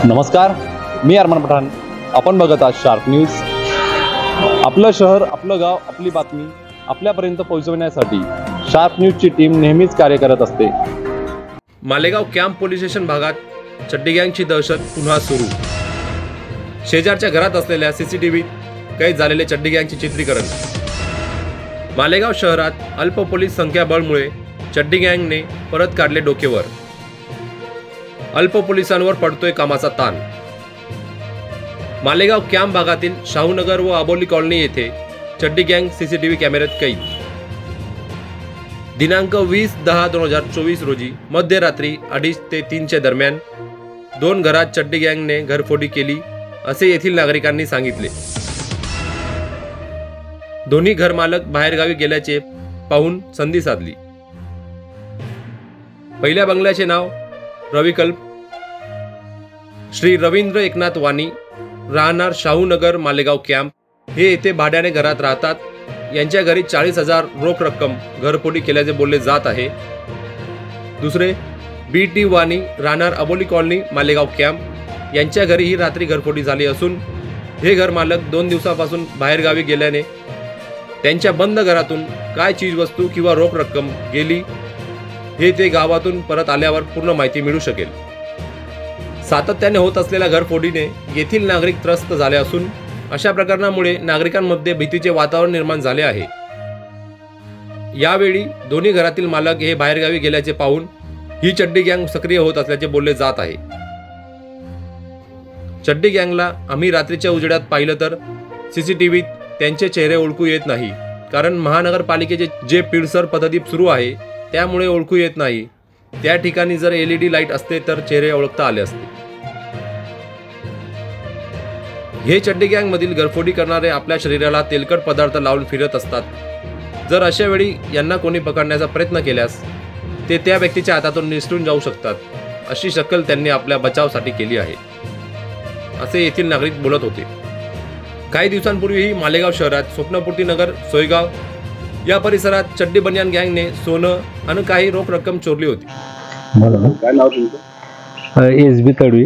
नमस्कार, मी अरमान पठाण. आपण बघत आहात शार्प न्यूज. आपलं शहर, आपलं गाव, आपली बातमी आपल्यापर्यंत पोहोचवण्यासाठी शार्प न्यूजची टीम नेहमीच कार्य करत असते. मालेगाव कॅम्प पोलीस स्टेशन भागात चड्डी गँगची दहशत पुन्हा सुरू. शेजारच्या घरात असलेल्या सीसीटीव्हीत कैद झालेले चड्डी गँगचे चित्रीकरण. मालेगाव शहरात अल्प पोलीस संख्याबळामुळे चड्डी गँगने परत काढले डोकेवर. अल्प पोलिसांवर पडतोय कामाचा ताण. मालेगाव कॅम्प भागातील शाहूनगर व आबोली कॉलनी येथे चड्डी गँग सीसीटीव्ही कॅमेऱ्यात कैद. दिनांक 20/10/2024 रोजी मध्यरात्री 2:30 ते 3 दरम्यान 2 घरात चड्डी गँगने घरफोडी केली असे येथील नागरिकांनी सांगितले. दोन्ही घरमालक बाहेरगावी गेल्याचे पाहून संधी साधली. पहिल्या बंगल्याचे नाव रविकल्प. श्री रवींद्र एकनाथ वाणी, राहणार शाहूनगर मालेगाव कॅम्प, हे येथे भाड्याने घरात राहतात. यांच्या घरी 40,000 रोख रक्कम घरफोडी केल्याचे बोलले जात आहे. दुसरे BT वाणी, राहणार अबोली कॉलनी मालेगाव कॅम्प, यांच्या घरी ही रात्री घरफोडी झाली असून हे घरमालक 2 दिवसापासून बाहेरगावी गेल्याने त्यांच्या बंद घरातून काय चीजवस्तू किंवा रोख रक्कम गेली हे ते गावातून परत आल्यावर पूर्ण माहिती मिळू शकेल. सातत्याने होत असलेल्या घरफोडीने येथील नागरिक त्रस्त झाले असून अशा प्रकरणामुळे नागरिकांमध्ये भीतीचे वातावरण निर्माण झाले आहे. यावेळी दोन्ही घरातील मालक हे बाहेरगावी गेल्याचे पाहून ही चड्डी गँग सक्रिय होत असल्याचे बोलले जात आहे. चड्डी गँगला आम्ही रात्रीच्या उजेडात पाहिलं तर सीसीटीव्हीत त्यांचे चेहरे ओळखू येत नाही, कारण महानगरपालिकेचे जे पिडसर पद्धती सुरू आहे त्यामुळे ओळखू येत नाही. त्या ठिकाणी जर LED लाईट असते तर चेहरे ओळखता आले असते. हे चड्डी गँग मधील घरफोडी करणारे आपल्या शरीराला तेलकट पदार्थ लावून फिरत असतात. जर अशा वेळी यांना कोणी पकडण्याचा प्रयत्न केल्यास ते त्या व्यक्तीच्या हातातून निसटून जाऊ शकतात, अशी शक्कल त्यांनी आपल्या बचावासाठी केली आहे, असे येथील नागरिक बोलत होते. काही दिवसांपूर्वीही मालेगाव शहरात स्वप्नपूर्ती नगर, सोयगाव या परिसरात चड्डी बनियान गँगने सोनं आणि काही रोख रक्कम चोरली होती. काय नाव तुमचं? SB तडवी.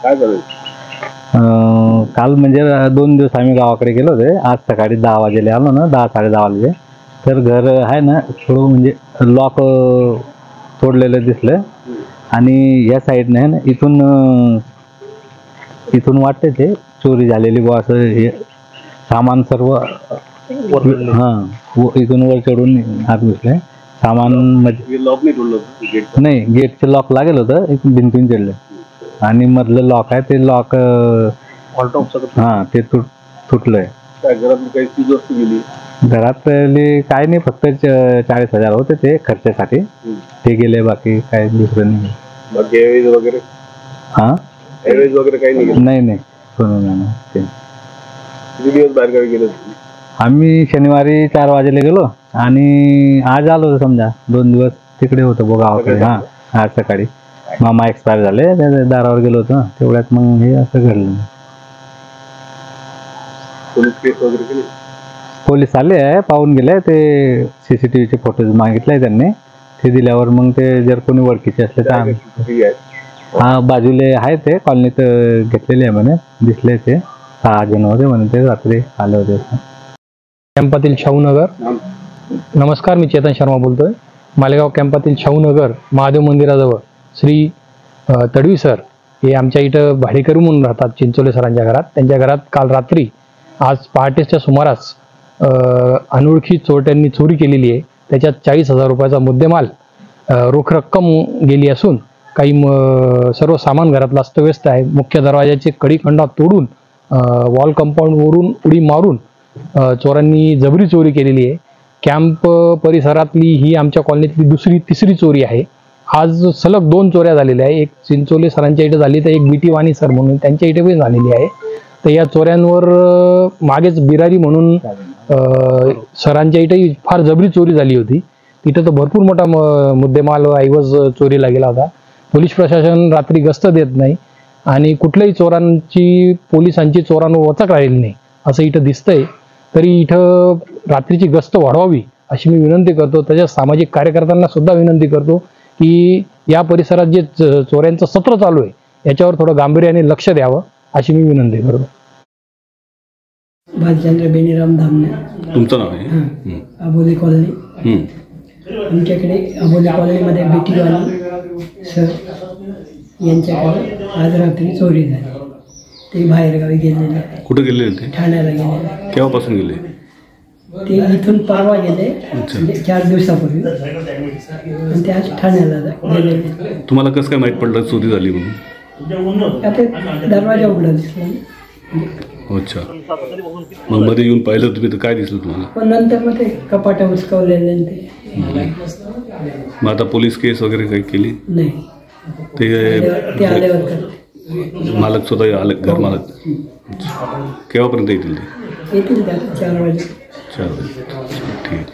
काय झालं काल म्हणजे 2 दिवस आम्ही गावाकडे गेलो होते. आज सकाळी 10 वाजेला आलो ना, 10-10:30 वाजले. तर घर आहे ना थोडं म्हणजे लॉक तोडलेलं दिसलं आणि या साईडने आहे ना इथून वाटते ते चोरी झालेली बुवा. असं हे सामान सर्व इथून वर चढून हात घुसले. सामान लॉक नाही तोडलं? नाही, गेटचं लॉक लागेल होतं, इथून भिंतीन चढलं आणि मधलं लॉक आहे ते लॉक ते तुटलंय. घरात काही चीज वस्तू गेली? घरातले काय नाही, फक्त 40,000 होते ते खर्चासाठी, ते गेले. बाकी काय दुसरं नाही. बाकी एअरवेज वगैरे? एअरवेज वगैरे काही नाही? नाही सोनं नाही. ते किती दिवस बाहेरगावी गेले? आम्ही शनिवारी 4 वाजेला गेलो आणि आज आलो होतो. समजा 2 दिवस तिकडे होतो गावाकडे. आज सकाळी मामा एक्सपायर झाले, त्या दारावर गेलो होतो. तेवढ्यात मग हे असं घडलं. पोलीस केस वगैरे केली? पोलीस आले, पाहून गेले. ते CCTVचे फोटोज मागितले त्यांनी, ते दिल्यावर मग ते जर कोणी ओळखीचे असले तर बाजूले आहे ते कॉलनीत घेतलेले आहे म्हणे. दिसले ते 6 जण होते म्हणे, ते रात्री आले होते. कॅम्पातील शाहूनगर. नमस्कार, मी चेतन शर्मा बोलतोय. मालेगाव कॅम्पातील शाहूनगर महादेव मंदिराजवळ श्री तडवी सर हे आमच्या इथं भाडेकरू म्हणून राहतात, चिंचोले सरांच्या घरात. त्यांच्या घरात काल रात्री आज पहाटेच्या सुमारास अनोळखी चोरट्यांनी चोरी केलेली आहे. त्याच्यात 40,000 रुपयाचा मुद्देमाल, रोख रक्कम गेली असून काही सर्व सामान घरातलं अस्तव्यस्त आहे. मुख्य दरवाजाचे कडी-खंडा तोडून वॉल कंपाऊंडवरून उडी मारून चोरांनी जबरी चोरी केलेली आहे. कॅम्प परिसरातली ही आमच्या कॉलनीतली तिसरी चोरी आहे. आज सलग 2 चोऱ्या झालेल्या आहे. एक चिंचोले सरांच्या इथे झाली, तर एक BT वाणी सर म्हणून त्यांच्या इथे पण झालेली आहे. तर या चोऱ्यांवर मागेच बिरारी म्हणून सरांच्या इथे फार जबरी चोरी झाली होती. तिथं तर भरपूर मोठा मुद्देमाल ऐवज चोरीला गेला होता. पोलीस प्रशासन रात्री गस्त देत नाही आणि कुठल्याही पोलिसांची चोरांवर वचक राहिली नाही असं इथं दिसतंय. तरी इथं रात्रीची गस्त वाढवावी अशी मी विनंती करतो. त्याच्या सामाजिक कार्यकर्त्यांना सुद्धा विनंती करतो की या परिसरात जे चोऱ्यांचं सत्र चालू आहे याच्यावर थोडं गांभीर्याने लक्ष द्यावं अशी मी विनंती करतो. भालचंद्र बेनीराम धामणे, तुमचं नाव आहे? अबोली कॉलनी. आमच्याकडे अबोली कॉलनीमध्ये बेटीवाली सर यांच्याकडे आज रात्री चोरी झाली. ते बाहेरगावी गेलेले, कुठे गेले होते? ठाण्याला गेले. केव्हापासून गेले? ते इथून परवा गेले, म्हणजे 4 दिवसापूर्वी, आणि ते आज ठाण्याला गेलेले. तुम्हाला कसं काय माहीत पडलं चोरी झाली म्हणून? आता दरवाजा उघडा दिसला. अच्छा, मग मध्ये येऊन पाहिलं तुम्ही तर काय दिसलं तुम्हाला? पण नंतर मग ते कपाटा उचकवलेले आणि ते मग आता पोलीस केस वगैरे काही केली? नाही, ते आल्यावर करते. मालक स्वतः आले, घर मालक. केव्हापर्यंत येतील ते? येतील त्या 4 वाजे. 4 वाजता. ठीक.